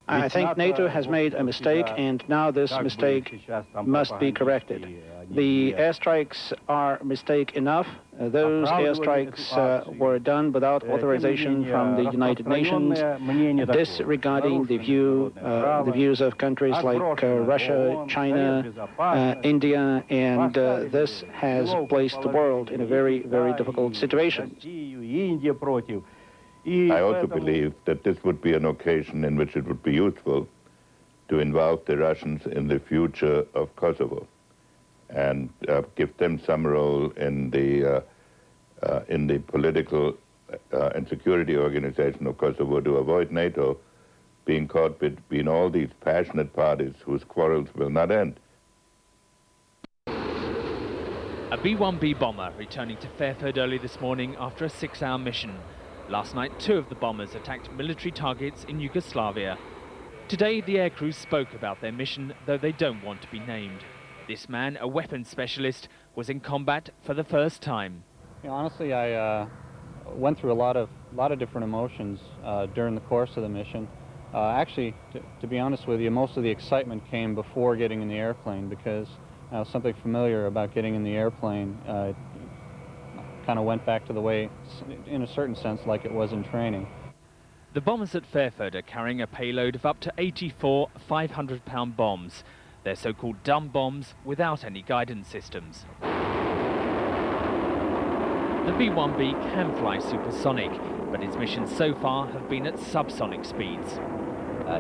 I think NATO has made a mistake, and now this mistake must be corrected. The airstrikes are mistake enough. Those airstrikes were done without authorization from the United Nations, disregarding the views of countries like Russia, China, India, and this has placed the world in a very, very difficult situation. I also believe that this would be an occasion in which it would be useful to involve the Russians in the future of Kosovo and give them some role in the political and security organization of Kosovo to avoid NATO being caught between all these passionate parties whose quarrels will not end. A B-1B bomber returning to Fairford early this morning after a 6-hour mission. Last night, 2 of the bombers attacked military targets in Yugoslavia. Today, the aircrew spoke about their mission, though they don't want to be named. This man, a weapons specialist, was in combat for the first time. You know, honestly, I went through a lot of different emotions during the course of the mission. Actually, to be honest with you, most of the excitement came before getting in the airplane, because something familiar about getting in the airplane kind of went back to the way, in a certain sense, like it was in training. The bombers at Fairford are carrying a payload of up to 84 500-pound bombs. They're so-called dumb bombs without any guidance systems. The B-1B can fly supersonic, but its missions so far have been at subsonic speeds.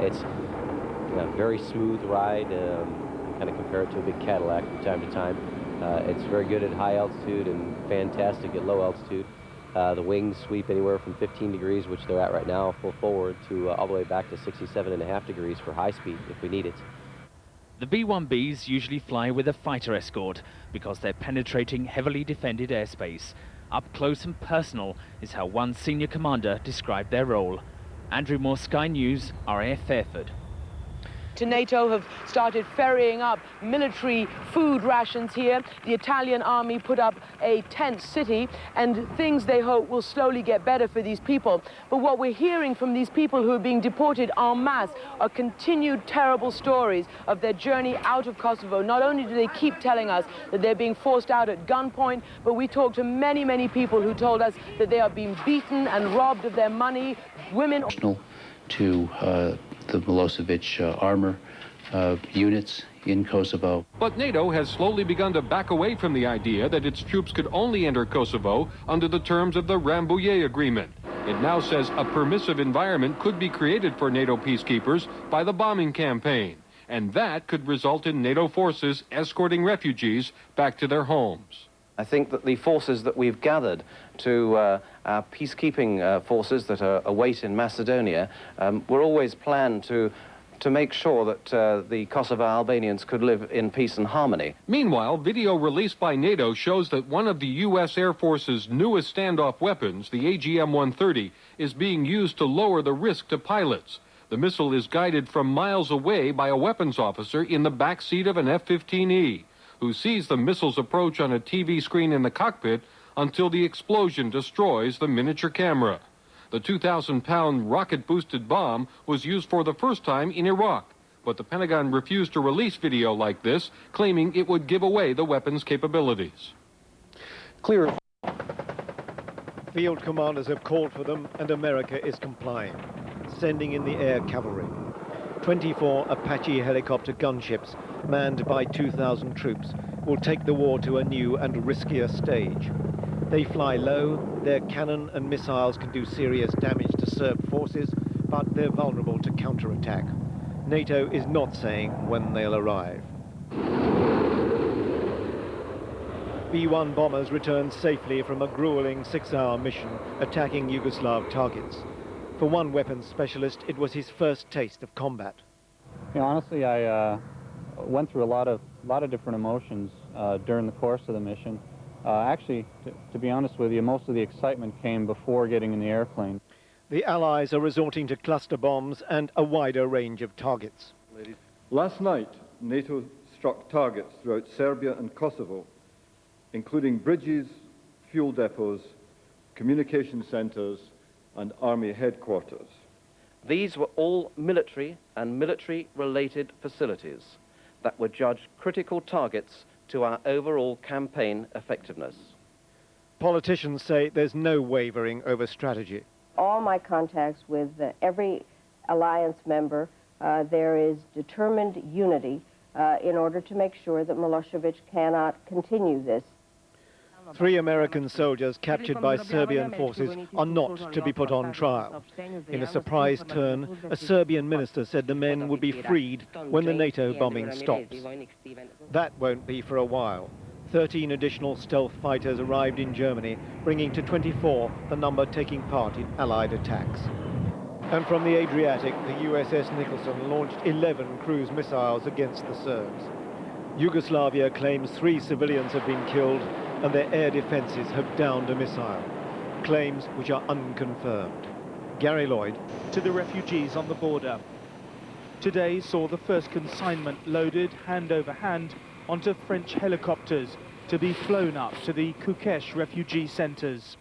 It's a very smooth ride, kind of compare it to a big Cadillac from time to time. It's very good at high altitude and fantastic at low altitude. The wings sweep anywhere from 15 degrees, which they're at right now, full forward, to all the way back to 67.5 degrees for high speed if we need it. The B-1Bs usually fly with a fighter escort because they're penetrating heavily defended airspace. Up close and personal is how one senior commander described their role. Andrew Moore, Sky News, RAF Fairford. To NATO have started ferrying up military food rations here. The Italian army put up a tent city, and things they hope will slowly get better for these people. But what we're hearing from these people who are being deported en masse are continued terrible stories of their journey out of Kosovo. Not only do they keep telling us that they're being forced out at gunpoint, but we talked to many, many people who told us that they are being beaten and robbed of their money. Women to the Milosevic armor units in Kosovo. But NATO has slowly begun to back away from the idea that its troops could only enter Kosovo under the terms of the Rambouillet Agreement. It now says a permissive environment could be created for NATO peacekeepers by the bombing campaign, and that could result in NATO forces escorting refugees back to their homes. I think that the forces that we've gathered to our peacekeeping forces that are await in Macedonia were always planned to make sure that the Kosovo Albanians could live in peace and harmony. Meanwhile, video released by NATO shows that one of the U.S. Air Force's newest standoff weapons, the AGM-130, is being used to lower the risk to pilots. The missile is guided from miles away by a weapons officer in the back seat of an F-15E, who sees the missile's approach on a TV screen in the cockpit until the explosion destroys the miniature camera. The 2,000-pound rocket-boosted bomb was used for the first time in Iraq, but the Pentagon refused to release video like this, claiming it would give away the weapon's capabilities. Clear. Field commanders have called for them, and America is complying, sending in the air cavalry. 24 Apache helicopter gunships, manned by 2,000 troops, will take the war to a new and riskier stage. They fly low, their cannon and missiles can do serious damage to Serb forces, but they're vulnerable to counterattack. NATO is not saying when they'll arrive. B-1 bombers returned safely from a grueling 6-hour mission attacking Yugoslav targets. For one weapons specialist, it was his first taste of combat. You know, honestly, I went through a lot of different emotions during the course of the mission. Actually, to be honest with you, most of the excitement came before getting in the airplane. The Allies are resorting to cluster bombs and a wider range of targets. Last night, NATO struck targets throughout Serbia and Kosovo, including bridges, fuel depots, communication centres and army headquarters. These were all military and military-related facilities that were judged critical targets to our overall campaign effectiveness. Politicians say there's no wavering over strategy. All my contacts with every alliance member, there is determined unity in order to make sure that Milosevic cannot continue this. 3 American soldiers captured by Serbian forces are not to be put on trial. In a surprise turn, a Serbian minister said the men would be freed when the NATO bombing stops. That won't be for a while. 13 additional stealth fighters arrived in Germany, bringing to 24 the number taking part in Allied attacks. And from the Adriatic, the USS Nicholson launched 11 cruise missiles against the Serbs. Yugoslavia claims 3 civilians have been killed and their air defences have downed a missile. Claims which are unconfirmed. Gary Lloyd. To the refugees on the border. Today saw the first consignment loaded hand over hand onto French helicopters to be flown up to the Kukesh refugee centres.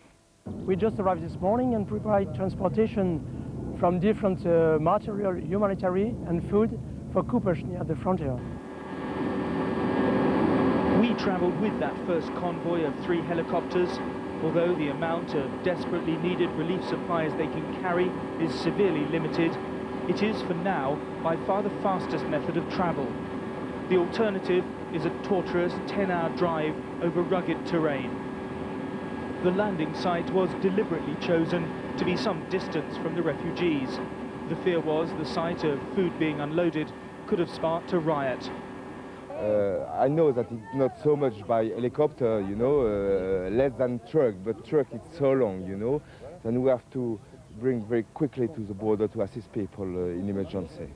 We just arrived this morning and prepared transportation from different material, humanitarian and food for Kukesh near the frontier. We travelled with that first convoy of 3 helicopters. Although the amount of desperately needed relief supplies they can carry is severely limited, it is for now by far the fastest method of travel. The alternative is a torturous 10-hour drive over rugged terrain. The landing site was deliberately chosen to be some distance from the refugees. The fear was the sight of food being unloaded could have sparked a riot. I know that it's not so much by helicopter, you know, less than truck, but truck is so long, you know, then we have to bring very quickly to the border to assist people in emergency.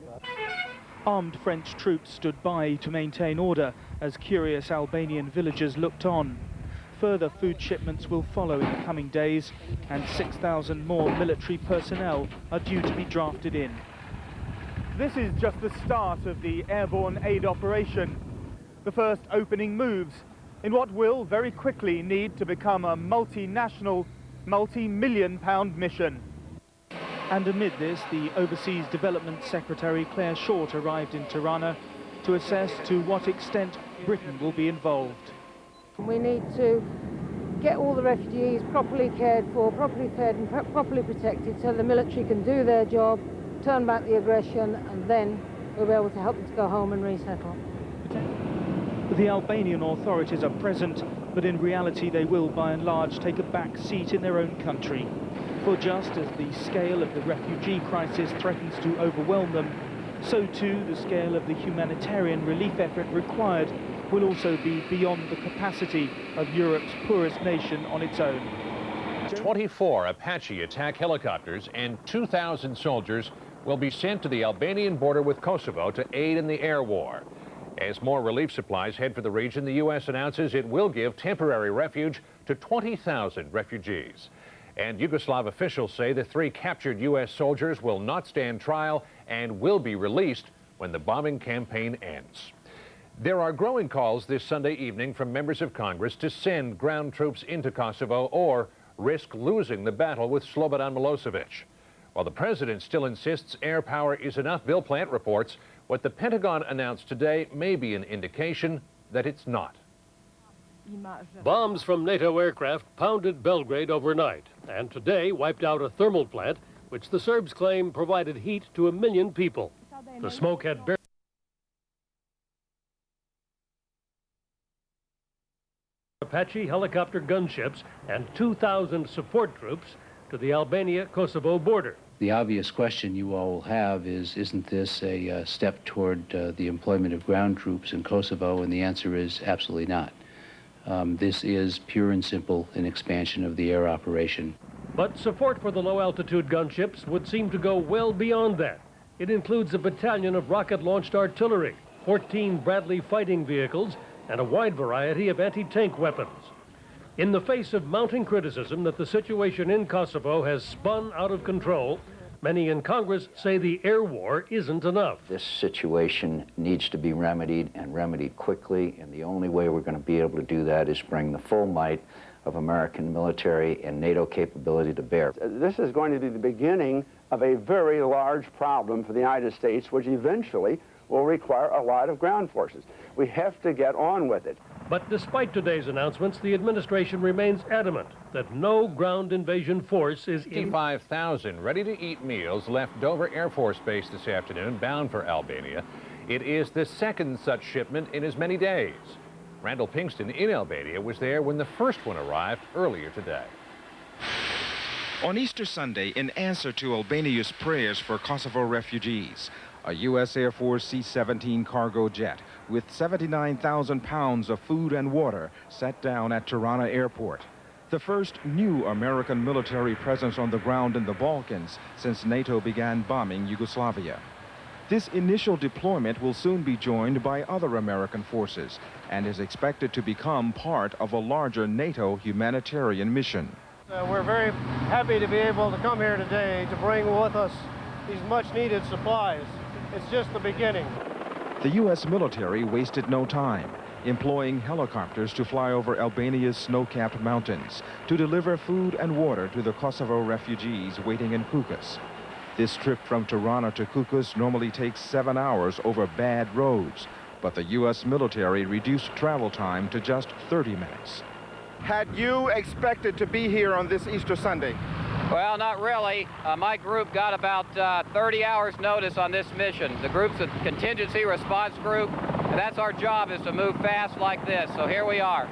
Armed French troops stood by to maintain order as curious Albanian villagers looked on. Further food shipments will follow in the coming days, and 6,000 more military personnel are due to be drafted in. This is just the start of the airborne aid operation. The first opening moves in what will very quickly need to become a multinational, multi-million-pound mission. And amid this, the Overseas Development Secretary Claire Short arrived in Tirana to assess to what extent Britain will be involved. We need to get all the refugees properly cared for, properly fed and properly protected so the military can do their job, turn back the aggression, and then we'll be able to help them to go home and resettle. The Albanian authorities are present, but in reality they will by and large take a back seat in their own country. For just as the scale of the refugee crisis threatens to overwhelm them, so too the scale of the humanitarian relief effort required will also be beyond the capacity of Europe's poorest nation on its own. 24 Apache attack helicopters and 2,000 soldiers will be sent to the Albanian border with Kosovo to aid in the air war. As more relief supplies head for the region, the U.S. announces it will give temporary refuge to 20,000 refugees. And Yugoslav officials say the 3 captured U.S. soldiers will not stand trial and will be released when the bombing campaign ends. There are growing calls this Sunday evening from members of Congress to send ground troops into Kosovo or risk losing the battle with Slobodan Milosevic. While the president still insists air power is enough, Bill Plant reports what the Pentagon announced today may be an indication that it's not. Bombs from NATO aircraft pounded Belgrade overnight and today wiped out a thermal plant which the Serbs claim provided heat to 1 million people. The smoke had barely Apache helicopter gunships and 2,000 support troops to the Albania-Kosovo border. The obvious question you all will have is, isn't this a step toward the employment of ground troops in Kosovo? And the answer is absolutely not. This is pure and simple an expansion of the air operation. But support for the low-altitude gunships would seem to go well beyond that. It includes a battalion of rocket-launched artillery, 14 Bradley fighting vehicles, and a wide variety of anti-tank weapons. In the face of mounting criticism that the situation in Kosovo has spun out of control, many in Congress say the air war isn't enough. This situation needs to be remedied and remedied quickly, and the only way we're going to be able to do that is bring the full might of American military and NATO capability to bear. This is going to be the beginning of a very large problem for the United States, which eventually will require a lot of ground forces. We have to get on with it. But despite today's announcements, the administration remains adamant that no ground invasion force is in. 55,000 ready-to-eat meals left Dover Air Force Base this afternoon, bound for Albania. It is the second such shipment in as many days. Randall Pinkston in Albania was there when the first one arrived earlier today. On Easter Sunday, in answer to Albania's prayers for Kosovo refugees, a U.S. Air Force C-17 cargo jet with 79,000 pounds of food and water sat down at Tirana Airport. The first new American military presence on the ground in the Balkans since NATO began bombing Yugoslavia. This initial deployment will soon be joined by other American forces and is expected to become part of a larger NATO humanitarian mission. We're very happy to be able to come here today to bring with us these much-needed supplies. It's just the beginning. The U.S. military wasted no time, employing helicopters to fly over Albania's snow-capped mountains to deliver food and water to the Kosovo refugees waiting in Kukës. This trip from Tirana to Kukës normally takes 7 hours over bad roads, but the U.S. military reduced travel time to just 30 minutes. Had you expected to be here on this Easter Sunday? Well, not really. My group got about 30 hours notice on this mission. The group's a contingency response group, and that's our job, is to move fast like this. So here we are.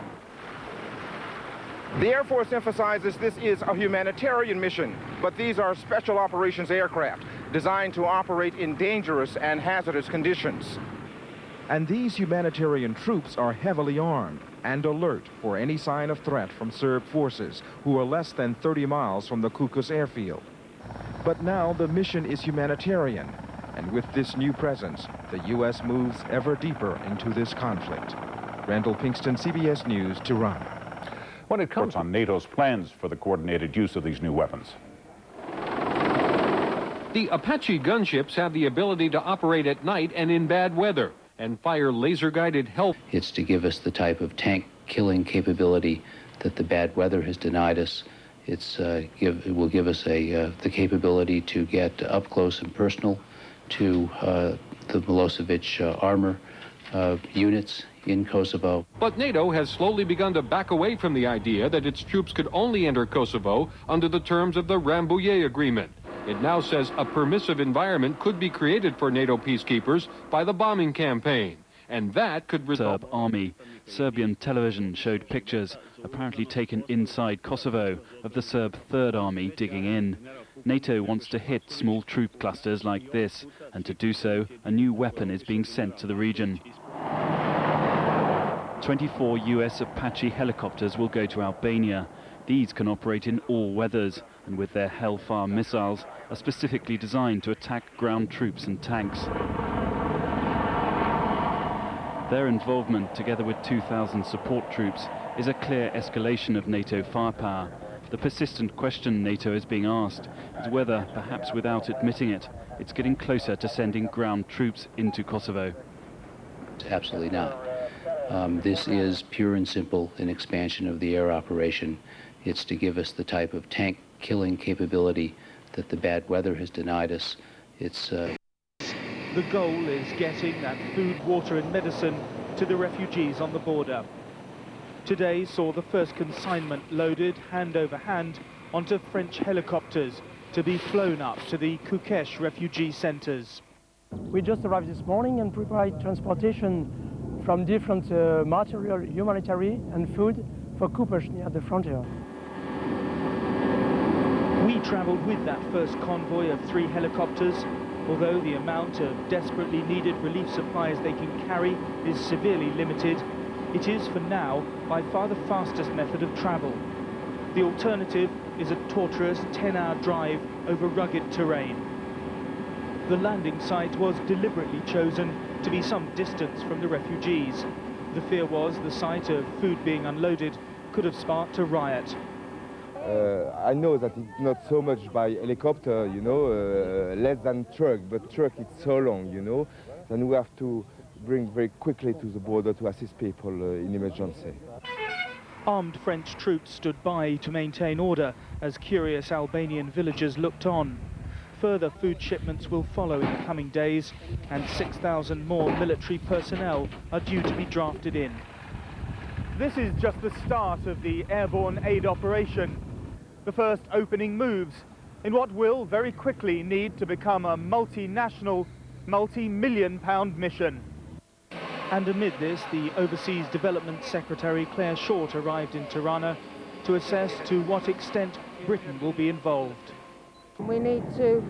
The Air Force emphasizes this is a humanitarian mission, but these are special operations aircraft designed to operate in dangerous and hazardous conditions. And these humanitarian troops are heavily armed and alert for any sign of threat from Serb forces who are less than 30 miles from the Kukës airfield. But now the mission is humanitarian, and with this new presence, the U.S. moves ever deeper into this conflict. Randall Pinkston, CBS News, Tirana. When it comes on NATO's plans for the coordinated use of these new weapons. The Apache gunships have the ability to operate at night and in bad weather and fire laser-guided help. It's to give us the type of tank-killing capability that the bad weather has denied us. It will give us the capability to get up close and personal to the Milosevic armor units in Kosovo. But NATO has slowly begun to back away from the idea that its troops could only enter Kosovo under the terms of the Rambouillet Agreement. It now says a permissive environment could be created for NATO peacekeepers by the bombing campaign, and that could result... Serb army. Serbian television showed pictures, apparently taken inside Kosovo, of the Serb Third Army digging in. NATO wants to hit small troop clusters like this, and to do so, a new weapon is being sent to the region. 24 US Apache helicopters will go to Albania. These can operate in all weathers, and with their Hellfire missiles, are specifically designed to attack ground troops and tanks. Their involvement, together with 2,000 support troops, is a clear escalation of NATO firepower. The persistent question NATO is being asked is whether, perhaps without admitting it, it's getting closer to sending ground troops into Kosovo. Absolutely not. This is pure and simple an expansion of the air operation. It's to give us the type of tank-killing capability that the bad weather has denied us. The goal is getting that food, water and medicine to the refugees on the border. Today saw the first consignment loaded hand over hand onto French helicopters to be flown up to the Kukës refugee centres. We just arrived this morning and prepared transportation from different material, humanitarian and food for Kukës near the frontier. We travelled with that first convoy of 3 helicopters. Although the amount of desperately needed relief supplies they can carry is severely limited, it is for now by far the fastest method of travel. The alternative is a torturous 10-hour drive over rugged terrain. The landing site was deliberately chosen to be some distance from the refugees. The fear was the sight of food being unloaded could have sparked a riot. I know that it's not so much by helicopter, you know, less than truck, but truck it's so long, you know, then we have to bring very quickly to the border to assist people in emergency. Armed French troops stood by to maintain order as curious Albanian villagers looked on. Further food shipments will follow in the coming days, and 6,000 more military personnel are due to be drafted in. This is just the start of the airborne aid operation. The first opening moves in what will very quickly need to become a multinational, multi-million-pound mission. And amid this, the Overseas Development Secretary Claire Short arrived in Tirana to assess to what extent Britain will be involved. We need to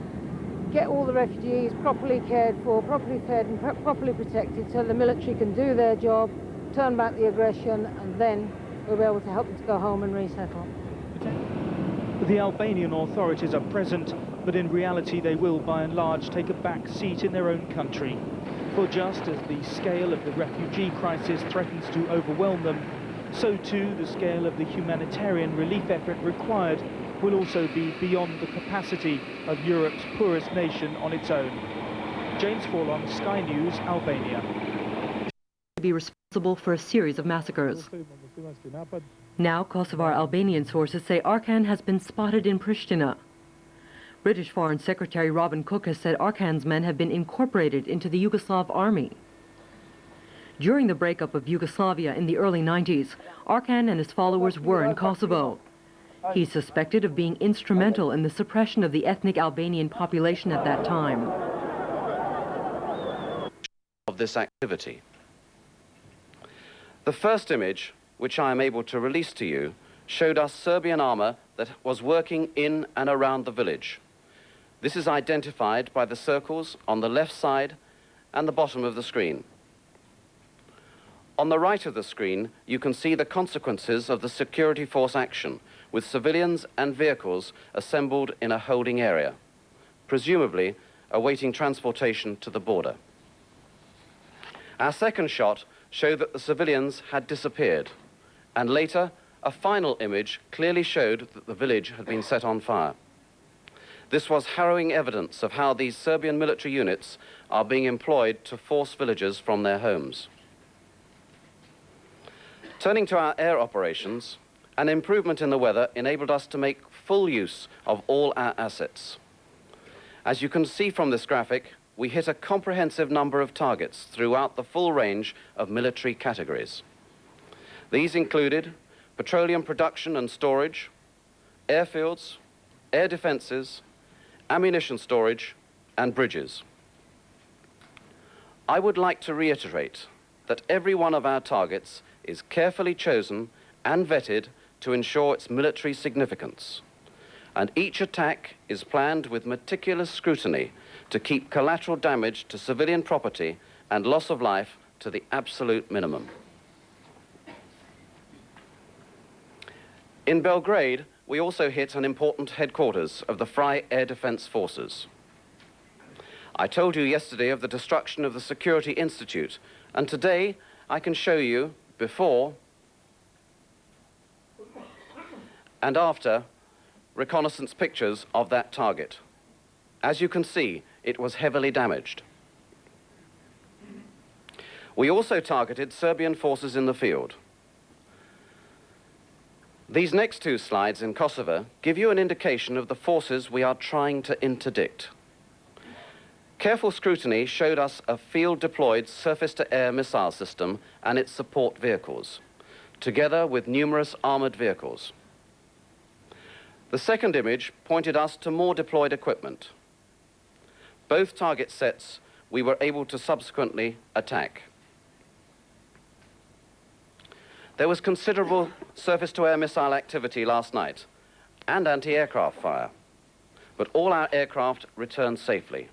get all the refugees properly cared for, properly fed and properly protected so the military can do their job, turn back the aggression, and then we'll be able to help them to go home and resettle. The Albanian authorities are present, but in reality they will by and large take a back seat in their own country. For just as the scale of the refugee crisis threatens to overwhelm them, so too the scale of the humanitarian relief effort required will also be beyond the capacity of Europe's poorest nation on its own. James Forlong, Sky News, Albania. Be responsible for a series of massacres. Now, Kosovar Albanian sources say Arkan has been spotted in Pristina. British Foreign Secretary Robin Cook has said Arkan's men have been incorporated into the Yugoslav army. During the breakup of Yugoslavia in the early 90s, Arkan and his followers were in Kosovo. He's suspected of being instrumental in the suppression of the ethnic Albanian population at that time. Of this activity. The first image, which I am able to release to you, showed us Serbian armor that was working in and around the village. This is identified by the circles on the left side and the bottom of the screen. On the right of the screen, you can see the consequences of the security force action, with civilians and vehicles assembled in a holding area, presumably awaiting transportation to the border. Our second shot showed that the civilians had disappeared, and later, a final image clearly showed that the village had been set on fire. This was harrowing evidence of how these Serbian military units are being employed to force villagers from their homes. Turning to our air operations, an improvement in the weather enabled us to make full use of all our assets. As you can see from this graphic, we hit a comprehensive number of targets throughout the full range of military categories. These included petroleum production and storage, airfields, air defenses, ammunition storage, and bridges. I would like to reiterate that every one of our targets is carefully chosen and vetted to ensure its military significance, and each attack is planned with meticulous scrutiny to keep collateral damage to civilian property and loss of life to the absolute minimum. In Belgrade, we also hit an important headquarters of the Frye Air Defense Forces. I told you yesterday of the destruction of the Security Institute, and today I can show you before and after reconnaissance pictures of that target. As you can see, it was heavily damaged. We also targeted Serbian forces in the field. These next two slides in Kosovo give you an indication of the forces we are trying to interdict. Careful scrutiny showed us a field-deployed surface-to-air missile system and its support vehicles, together with numerous armored vehicles. The second image pointed us to more deployed equipment. Both target sets we were able to subsequently attack. There was considerable surface-to-air missile activity last night and anti-aircraft fire, but all our aircraft returned safely.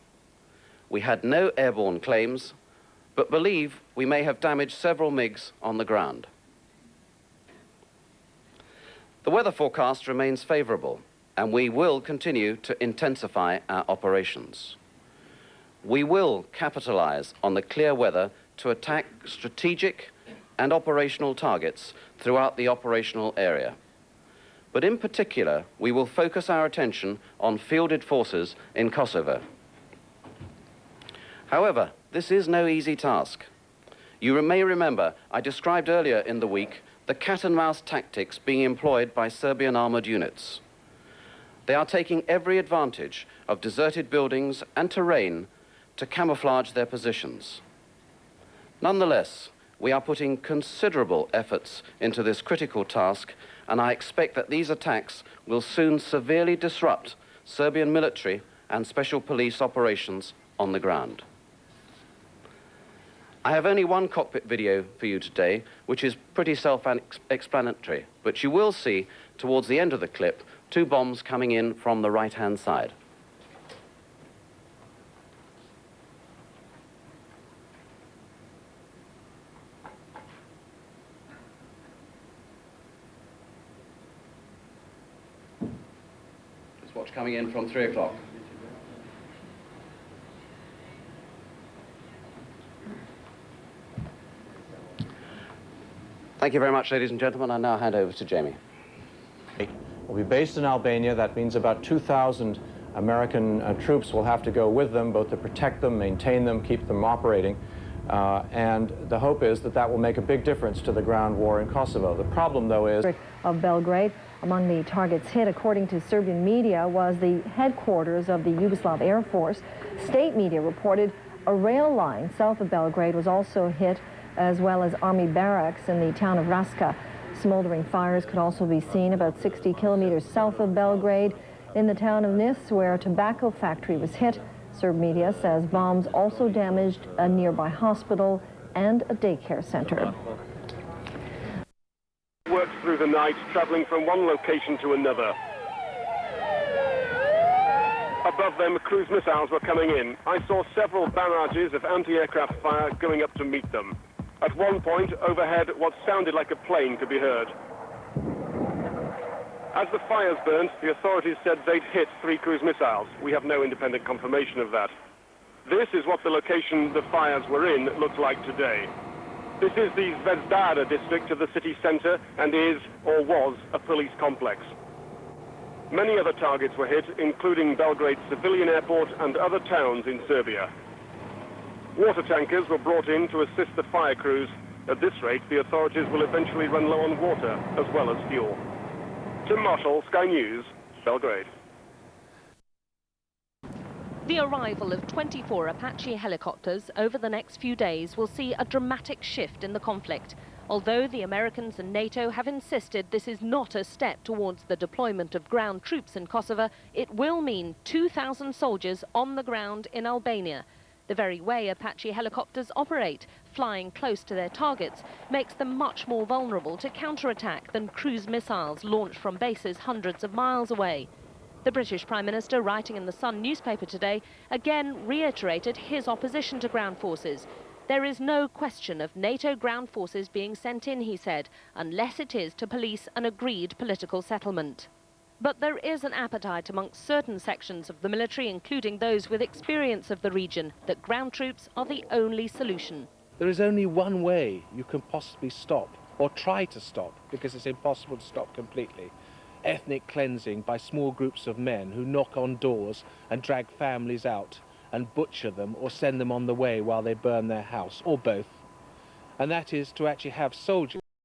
We had no airborne claims, but believe we may have damaged several MiGs on the ground. The weather forecast remains favorable, and we will continue to intensify our operations. We will capitalize on the clear weather to attack strategic and operational targets throughout the operational area. But in particular, we will focus our attention on fielded forces in Kosovo. However, this is no easy task. You may remember I described earlier in the week the cat-and-mouse tactics being employed by Serbian armored units. They are taking every advantage of deserted buildings and terrain to camouflage their positions. Nonetheless, we are putting considerable efforts into this critical task, and I expect that these attacks will soon severely disrupt Serbian military and special police operations on the ground. I have only one cockpit video for you today, which is pretty self-explanatory, but you will see towards the end of the clip 2 bombs coming in from the right-hand side. Let's watch coming in from 3 o'clock. Thank you very much, ladies and gentlemen. I now hand over to Jamie. Will be based in Albania. That means about 2,000 American troops will have to go with them, both to protect them, maintain them, keep them operating. And the hope is that that will make a big difference to the ground war in Kosovo. The problem, though, is... ...of Belgrade. Among the targets hit, according to Serbian media, was the headquarters of the Yugoslav Air Force. State media reported a rail line south of Belgrade was also hit, as well as army barracks in the town of Raska. Smoldering fires could also be seen about 60 kilometers south of Belgrade in the town of Nis, where a tobacco factory was hit. Serb media says bombs also damaged a nearby hospital and a daycare center. Worked through the night, traveling from one location to another. Above them, cruise missiles were coming in. I saw several barrages of anti-aircraft fire going up to meet them. At one point, overhead, what sounded like a plane could be heard. As the fires burnt, the authorities said they'd hit 3 cruise missiles. We have no independent confirmation of that. This is what the location the fires were in looked like today. This is the Zvezdara district of the city centre and is, or was, a police complex. Many other targets were hit, including Belgrade's civilian airport and other towns in Serbia. Water tankers were brought in to assist the fire crews. At this rate, the authorities will eventually run low on water as well as fuel. Tim Marshall, Sky News, Belgrade. The arrival of 24 Apache helicopters over the next few days will see a dramatic shift in the conflict. Although the Americans and NATO have insisted this is not a step towards the deployment of ground troops in Kosovo, it will mean 2,000 soldiers on the ground in Albania. The very way Apache helicopters operate, flying close to their targets, makes them much more vulnerable to counterattack than cruise missiles launched from bases hundreds of miles away. The British Prime Minister, writing in the Sun newspaper today, again reiterated his opposition to ground forces. There is no question of NATO ground forces being sent in, he said, unless it is to police an agreed political settlement. But there is an appetite amongst certain sections of the military, including those with experience of the region, that ground troops are the only solution. There is only one way you can possibly stop, or try to stop, because it's impossible to stop completely. Ethnic cleansing by small groups of men who knock on doors and drag families out and butcher them or send them on the way while they burn their house, or both. And that is to actually have soldiers